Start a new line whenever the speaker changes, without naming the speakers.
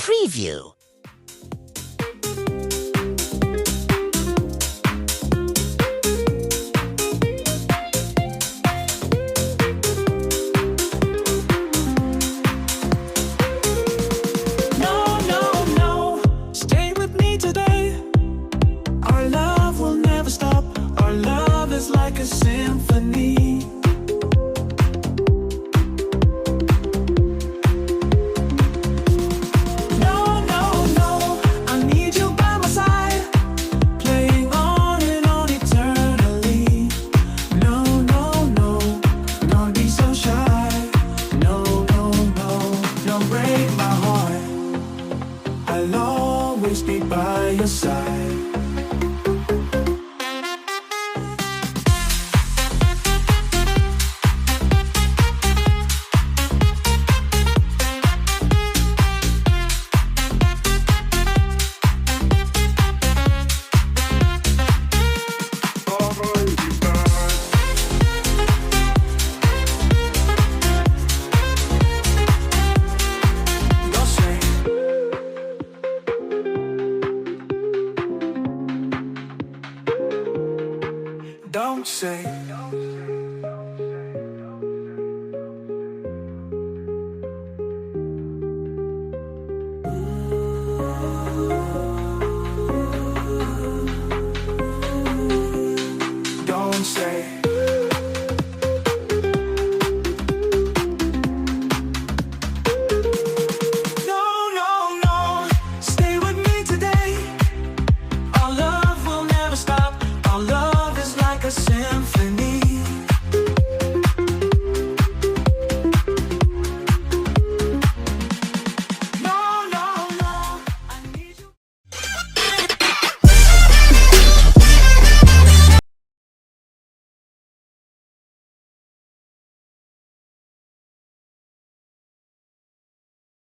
preview.
No, no, no, stay with me today. Our love will never stop. Our love is like a symphony. No, no, no, I need you by my side, playing on and on eternally. No, no, no, don't be so shy. No, no, no, don't break my heart. I'll always be by your side. Don't say